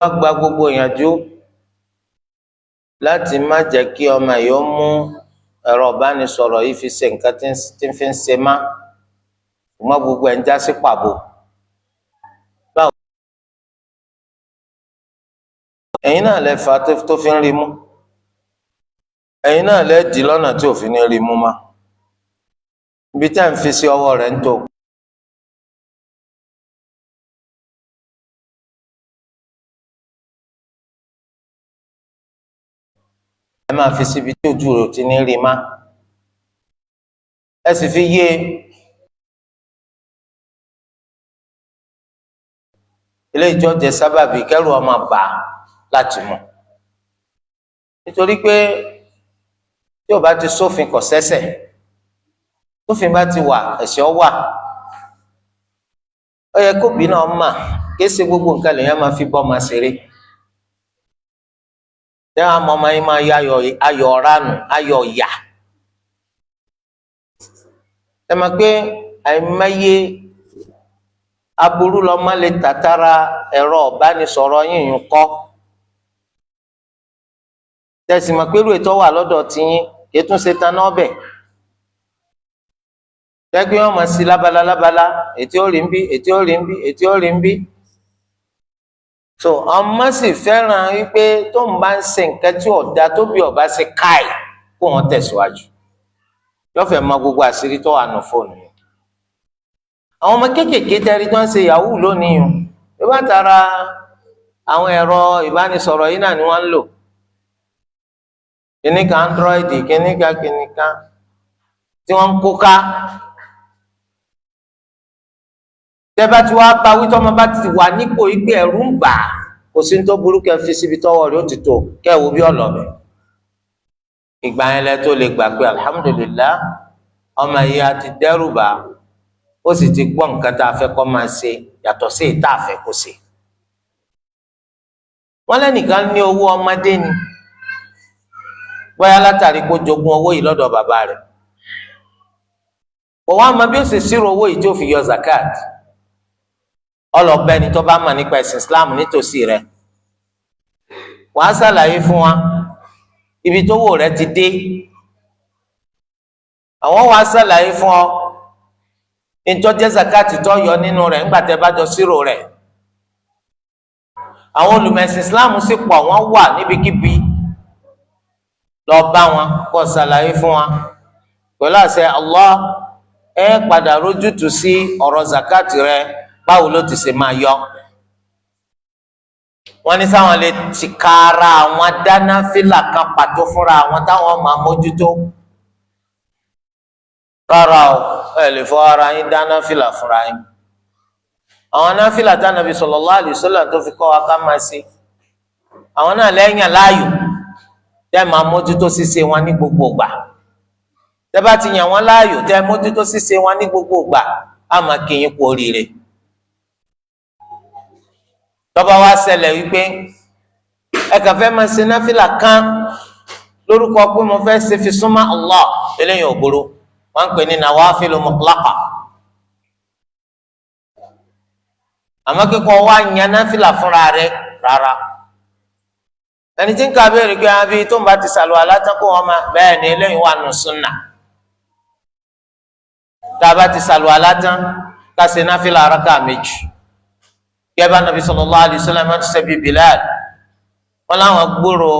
wọ́n gba gbogbo ìyànjú láti má jẹ́ kí ọmọ yìí ó mú ẹ̀rọ ìbánisọ̀rọ̀ yìí fi ṣe nǹkan tí ń fi ń ṣe má ṣùgbọ́n gbogbo ẹ̀ ń já sí pàbó. ẹ̀yin náà lẹ fà tó fi ń rí mú, ẹ̀yin náà lẹ dì lọ́nà tí òfin ní rí mú má, ibi tí à ń fi sí ọwọ́ rẹ̀ ń tó. ẹ máa fi síbi tí ojú rẹ̀ ti ní rí má, ẹ sì fi yé ilé ìjọjẹ sábàbí kẹrù ọmọ bà láti mú, nítorí pé tí ó bá ti sófin kò sẹ́ṣẹ̀, tófin bá ti wà ẹ̀ṣẹ̀ wà. ó yẹ kóbi náà mà kí ṣe gbogbo nǹkan lèèyàn máa fi bọ́ máa ṣeré. tẹ́ àwọn ọmọ yín máa yá ayọ̀ ọ̀ránù ayọ̀ ọ̀yà. ẹ mọ̀ pé àìmọye aburú lọ́mọ lè tàtàrà ẹ̀rọ ìbánisọ̀rọ̀ yín yún kọ́. tẹ̀sí mọ̀ pé irú ètò wà lọ́dọ̀ tiyín kí tún ṣe taná ọbẹ̀. tẹ́gbẹ́ wọn mọ̀ sí lábala lábala ètí ó rí ń bí ètí ó rí ń bí ètí ó rí ń bí. so ọmọ sì fẹ́ràn wípé tó ń bá ń ṣe nǹkan tí ọ̀dà tó bí ọba ṣe káì kó wọn tẹ̀síwájú. yọ̀fẹ̀ mọ gbogbo àṣírí tó wà nù fóònù yìí. àwọn ọmọ kéékèèké tẹ́rí tó ń ṣe yahoo lónìí o bí wọ́n tara àwọn ẹ̀rọ ìbánisọ̀rọ̀ yìí náà ni wọ́n ń lò. kìnnìkan android kìnnìkan tí wọ́n ń kó ká. tẹ́bá tí wàá bá wí tọ́mọ bá ti wà nípò ìgbé ẹ̀rú ń bà kò sí ní tó burú kẹ́ fi síbi tọ́wọ́ rẹ̀ ó ti tó kẹ́ wo bí ọ̀lọ́bẹ̀. ìgbà yẹn lẹ tó lè gbà pé alhamdulillah ọmọ yìí á ti dẹ́rù bà ó sì ti gbọ́ nǹkan tá a fẹ́ kó máa ṣe yàtọ̀ sí ìta àfẹ́ kó ṣe. wọ́n lẹ́nìkan ní owó ọmọdé ni bóyá látàrí kó jogún owó yìí lọ́dọ̀ bàbá rẹ̀. kò wá mọ bí ó ṣe ṣírò owó yìí tí ó fi yọ zakat. ọlọ́bẹ ni tó bá mọ̀ nípa ẹ̀sìn Islam nítòsí rẹ̀. wàá ṣàlàyé fún wa ibi tó wò rẹ̀ ti dé. àwọn wàá ṣàlàyé fún ọ ìtọ́jẹ́ zakati tó yọ nínú rẹ̀ ńgbà tẹ́ bá jọ ṣírò rẹ̀. àwọn olùmẹ̀sìn Islam sì pọ̀ wọ́n wà níbikíbi. lọ bá wọn kó ṣàlàyé fún wa pẹ̀lú àṣẹ Allah ẹ padà rójútùú sí ọ̀rọ̀ zakati rẹ̀ báwo ló ti ṣe máa yọ. wọ́n ní sáwọn lè ti ka ara àwọn dáná fìlà kan pàtó fúnra àwọn táwọn máa mójútó. rárá o ẹ lè fọ ara yín dáná fìlà fúnra yín. àwọn náfìlà tánàbí sallallahu alaihi wasallam tó fi kọ́ wa ká máa ṣe àwọn náà lẹ́yìn láàyò tẹ́ máa mójútó ṣíṣe wọn ní gbogbo ìgbà. tẹ́ bá ti yàn wọ́n láàyò tẹ́ mójútó ṣíṣe wọn ní gbogbo ìgbà á máa kí yín kú oríire. tọ́ba wá ṣẹlẹ̀ wípé ẹ kàn fẹ́ máa ṣe náfìlà kan lórúkọ pé mo fẹ́ ṣe fi súnmọ́ Allah eléyìí ò burú. wọ́n ń pè ní nawafilu mutlaqa. àmọ́ kíkọ́ wá yan náfìlà fúnra rẹ̀ rárá. ẹni tí ń ka béèrè pé àbí tó ń bá ti sàlù alátán kó wọn máa bẹ́ẹ̀ ni eléyìí wà nù súnà. tá a bá ti sàlù alátán ká ṣe náfìlà rákà méjì. gẹ́gẹ́ bá nàbí sallallahu alaihi wasallam máa ń ṣe bí Bilal. wọ́n láwọn gbúrò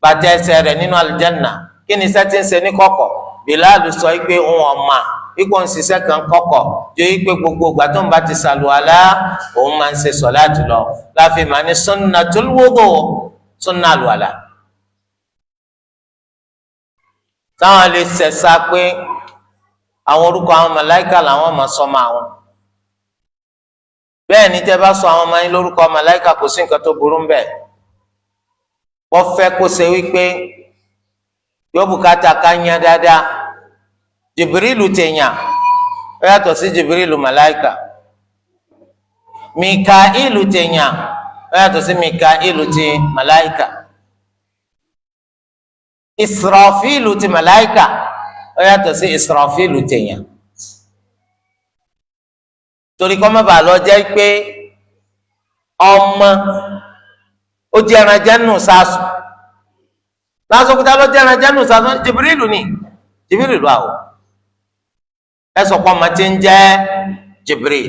bàtà ẹsẹ̀ rẹ̀ nínú aljanna kí ni iṣẹ́ tí ń ṣe ní kọ̀kọ̀. Bilal sọ pé òun ọ̀ma ikú ń ṣiṣẹ́ kan kọ̀kọ̀ jọ pé gbogbo ìgbà tó ń bá ti sàlùwàlá òun máa ń ṣe sọ̀láàtì lọ láfi máa ní sunnatul wudu sunna àlùwàlá. táwọn lè ṣẹ̀ṣà pé àwọn orúkọ àwọn màláìkà làwọn máa sọ máa wọn. bẹ́ẹ̀ ni tẹ́ bá sọ àwọn ọmọ yín lórúkọ màláìkà kò sí nǹkan tó burú bẹ́ẹ̀. wọ́n fẹ́ kó ṣe wípé yóò bùkátà ká yán dáadáa. Jibrilu tèèyàn ó yàtọ̀ sí Jibrilu màláìkà. Mikailu tèèyàn ó yàtọ̀ sí Mikailu ti màláìkà. Israfilu ti màláìkà ó yàtọ̀ sí Israfilu tèèyàn. torí kọ́ má bàa lọ jẹ́ pé ọmọ ó jẹ́ ẹran jẹ́ nù sásùn lásòkúta ló jẹ́ ẹran jẹ́ nù sásùn Jibrilu ni Jibrilu àwọ̀ ẹ sọ pé ọmọ tí ń jẹ́ Jibril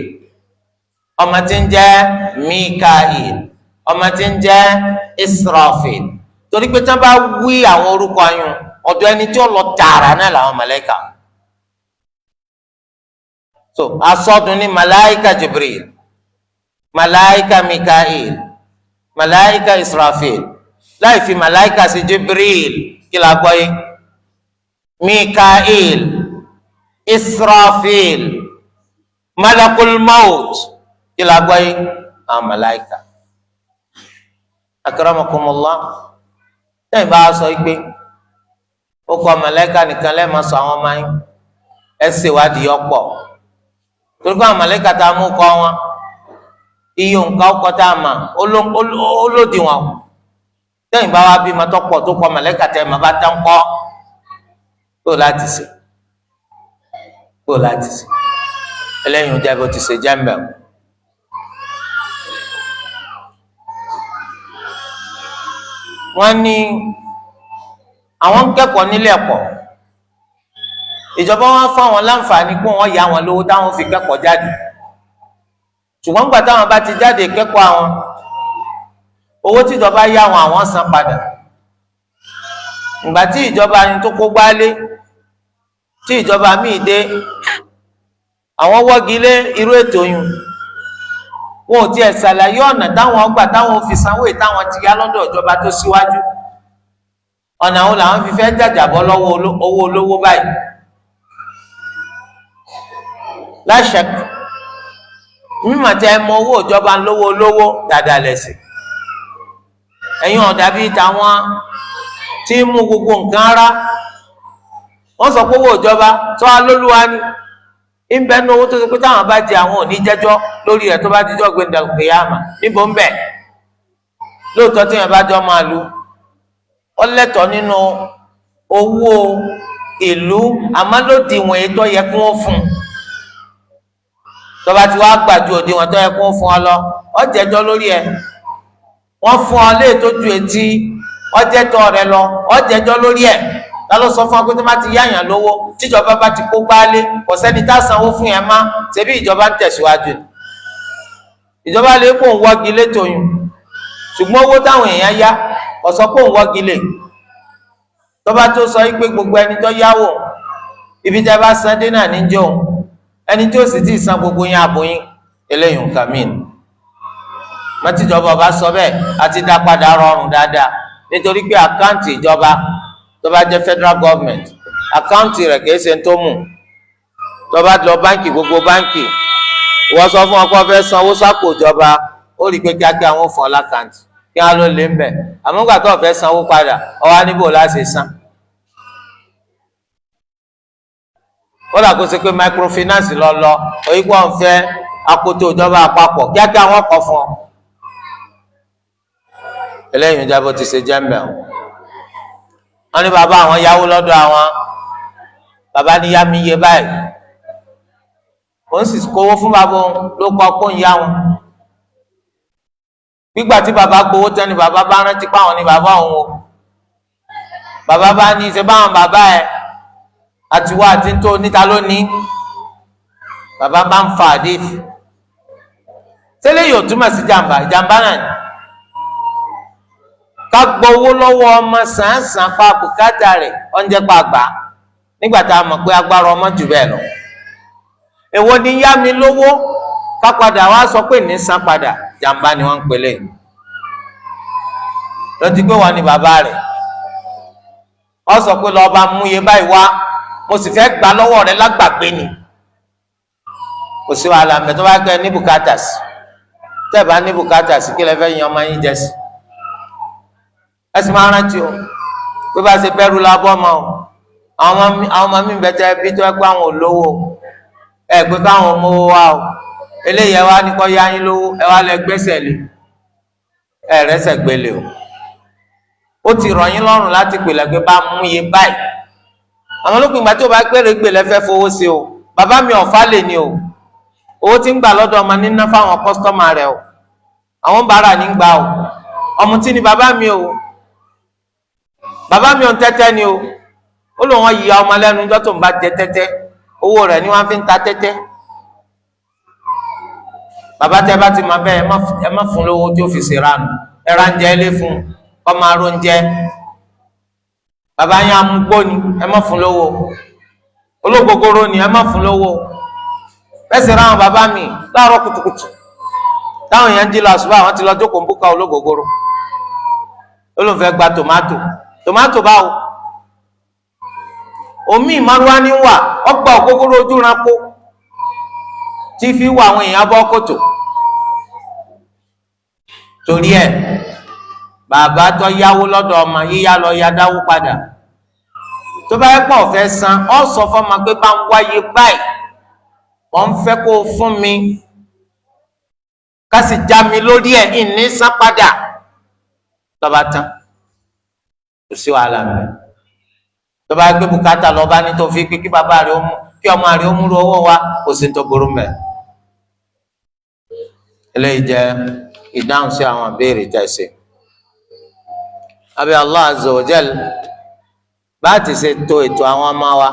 ọmọ tí ń jẹ́ Mikail ọmọ tí ń jẹ́ Israfil torí pé tí wọ́n bá wí àwọn orúkọ yẹn ọ̀dọ̀ ẹni tí ó lọ tààrà náà làwọn màláíkà so asọdun ní màláíkà Jibril màláíkà Mikail màláíkà Israfil láì fi màláíkà sí Jibril kí la gbọ́ yìí Mikail Israfil malakul maut kí la gbọ́ yìí àwọn màláíkà akramakumullah lẹ́yìn bá a sọ pé ó kọ màláíkà nìkan lẹ́ẹ̀ máa sọ àwọn ọmọ yín ẹ ṣèwádìí ọ̀pọ̀ torí pé àwọn màláíkà tá a mú kọ́ wọn iye nǹkan ọkọ̀ tá a mà olódì wọn lẹ́yìn bá wa bí ma tọ́pọ̀ tó kọ màláíkà tẹ́ ẹ má bá tán kọ́ kó láti ṣe ẹlẹ́yìn oúnjẹ bó ti ṣe jẹ́ mbẹ́ o. wọ́n ní àwọn ń kẹ́kọ̀ọ́ nílé ẹ̀kọ́ ìjọba wọn fún àwọn láǹfààní pé wọ́n yá wọn lówó táwọn fi kẹ́kọ̀ọ́ jáde ṣùgbọ́n nígbà táwọn bá ti jáde kẹ́kọ̀ọ́ àwọn owó tíjọba yá wọn àwọn san padà ìgbà tí ìjọba ni tó kó gbálé tí ìjọba míì dé àwọn wọ́gi lé irú ètò yìí wọn ò tiẹ̀ ṣàlàyé ọ̀nà táwọn ọgbà táwọn fi sanwó ìtàwọn ti yá lọ́dọ̀ ìjọba tó síwájú ọ̀nà wo làwọn fi fẹ́ jàjàbọ́ lọ́wọ́ owó olówó báyìí láṣẹ mímọ̀ tẹ́ ẹ mọ owó ìjọba lówó olówó dáadáa lẹ́sìn ẹ̀yin ọ̀dà bíi tàwọn tí ń mú gbogbo nǹkan rá wọ́n sọ pé owó ìjọba tó wá lólúwa ní ìbẹ́ ní owó tó ṣe pé táwọn bá di àwọn òní jẹ́jọ́ lórí rẹ̀ tó bá dijọ́ gbẹ̀ndà kìyàmà níbo ń bẹ̀ lóòótọ́ tí yẹn bá jọ máa lu ó lẹ́tọ̀ọ́ nínú owó ìlú àmọ́ lódì wọ̀nyí tó yẹ kí wọ́n fún un tó bá ti wá gbàjú òdiwọ̀n tó yẹ kí wọ́n fún ọ lọ ó jẹ́jọ́ lórí ẹ̀ wọ́n fún ọ léè tó ju etí ó jẹ́jọ́ rẹ lọ ó jẹ́jọ́ lórí ẹ̀ ta ló sọ fún ọ pé tó bá ti yáyàn lówó tíjọba bá ti kó gbálé kò sẹ́ni tá sanwó fún yẹn má ṣebí ìjọba ń tẹ̀síwájú ìjọba lè kó ń wọ́gi létò yùn ṣùgbọ́n owó táwọn èèyàn yá kò sọ pé ń wọ́gi lè tọ́ba tó sọ pé gbogbo ẹni tó yáwó ibi tẹ́ bá san dé náà níjọ́ ẹni tí ó sì ti san gbogbo yẹn àbòyìn eléyìí nǹkan mìíràn mọ́tìjọba ọba sọ bẹ́ẹ̀ àti dá padà rọrùn dáadáa nítorí pé àkáǹtì ìjọba tó bá jẹ́ federal government àkáǹtì rẹ̀ kìí ṣe tó mú tó bá lọ báǹkì gbogbo báǹkì wọ́n sọ fún ọkọ fẹ́ sanwó sápò ìjọba ó rí i pé kíákíá wọn fọ́ lákàǹtì kí wọ́n ló lé ń bẹ̀ àmọ́ gbà tó fẹ́ sanwó padà ọwọ́ níbò láti san. kódà kó ṣe pé microfinance lọ oyinbo ọ̀n fẹ́ akoto ìjọba àpapọ̀ kíákíá wọn kọ fún ọ. eléyìí ìjọba bó ti ṣe jẹ́ ń bẹ̀ wọ́n ní bàbá àwọn yáwó lọ́dọ̀ àwọn bàbá ní yá mi yé báyìí òun sì kówó fún bàbá òun ló kọ́ kó ń yá wọn gbígbà tí bàbá gbowó tán ni bàbá bá rántí páwọn ní bàbá òun o bàbá bá ní ṣe báwọn bàbá ẹ àtiwọ́ àti tó níta lónìí bàbá bá ń fa àdéhìí tẹ́lẹ̀ yóò túmọ̀ sí jàǹbá náà ni ká gbọ́ owó lọ́wọ́ ọmọ sàn-án pa bùkátà rẹ̀ oúnjẹ pa àgbà nígbà tá a mọ̀ pé agbára ọmọ jù bẹ́ẹ̀ lọ. èwo ni yá mi lówó ká padà wá sọ pé ní san padà jàǹbá ni wọ́n ń pelé lọ́tí pé wọ́n ní bàbá rẹ̀ ọ sọ pé lọ́ọ́ bá mú iye báyìí wá mo sì fẹ́ gbà lọ́wọ́ rẹ̀ lágbàgbé ni kò sí wàhálà mẹ́ tó bá gbẹ ní bùkátà sí tẹ́ bá ní bùkátà sí kí lẹ fẹ́ yan ọmọ yín jẹ sí ẹsì máa rántí o pé bá ṣe bẹ̀rù la bọ́ ọmọ o àwọn ọmọ mi bẹ tẹ bí tó ẹ pé àwọn olówó ẹ pé káwọn ọmọ wa o eléyìí ẹ wá ní kọ́ yá yín lówó ẹ wá lẹ gbẹ́sẹ̀ lé ẹ rẹ́sẹ̀ gbélé o ó ti rọ̀ yín lọ́rùn láti pèlè pé bá mú iye báyìí àwọn olókùn ìgbà tí o bá gbére gbèlè fẹ́ fowó sí o bàbá mi ọ̀fà lè ní o owó tí ń gbà lọ́dọ̀ ọmọ níná fáwọn kọ́sítọ́mà rẹ o àwọn bàárà ní gbà o ọ̀mùtí ni bàbá mi o, bàbá mi ò ń tẹ́tẹ́ ni o, ó lóun wọ́n yíya ọmọ lẹ́nu ọjọ́ tó ń bá jẹ tẹ́tẹ́, owó rẹ̀ ni wọ́n fi ń ta tẹ́tẹ́. bàbá tẹ́ bá ti máa bẹ́ẹ̀ ẹ má fún lówó tí ó fi ṣèrànù, ẹ ra ń jẹ ilé fún kọ́ máa ro ń jẹ. bàbá yẹn amúgbó ni ẹ má fún lówó, ológogoro ni ẹ má fún lówó. bẹ́sẹ̀ ráwọn bàbá mi láàárọ̀ kùtùkùtù táwọn èèyàn ń jí lọ àṣùbà àwọn ti lọ jókòó ń búkà ológogoro, ó lóun fẹ́ gba tòmátò báwo, omi ìmọ̀rúwá ní wà ọgbà ògógóró ojú ranko tí fi wà àwọn èèyàn bọ́ kòtò. torí ẹ̀ bàbá tó yáwó lọ́dọ̀ ọmọ yíyá lọ ya dáwó padà, tó bá yẹ pọ̀ fẹ́ san ọ sọ fọ́mọ pé bá ń wáyé báyìí wọ́n ń fẹ́ kó fún mi ká sì já mi lórí ẹ̀ ìní san padà lọ́ba tán, kò sí wàhálà mi. tó bá gbé bùkátà lọ́ba ní tó fi pé kí bàbá rẹ̀ ó mú kí ọmọ rẹ̀ ó múlò owó wa, kò sí tó burú mẹ́. eléyìí jẹ́ ìdáhùn sí àwọn ìbéèrè tẹ̀sí. Abẹ́ Allah azza wa jal bá ti ṣe tó ètò àwọn ọmọ wa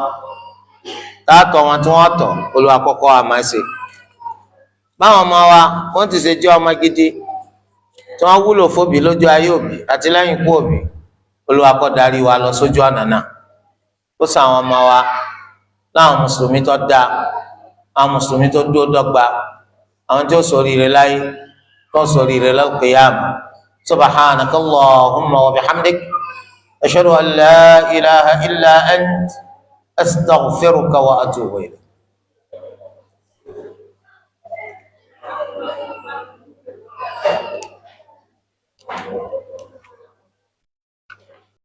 táàtọ̀ wọn tí wọ́n tọ̀ Olúwa kọ́kọ́ wa máa ṣe. báwọn ọmọ wa wọ́n ti ṣe jẹ́ ọmọ gidi tí wọ́n wúlò fóbi lójú ayé òbí àti lẹ́yìn ikú òbí, Olúwa kó darí wa lọ sójú ọ̀nà náà. ó sọ àwọn ọmọ wa láwọn mùsùlùmí tó dáa, àwọn mùsùlùmí tó dúró dọ́gba, àwọn tí ó ṣoríire láyé tó ṣoríire lal-qiyāmah. subhanakallahumma wa bihamdik ashhadu an la ilaha illa ant astaghfiruka wa atubu ilayk.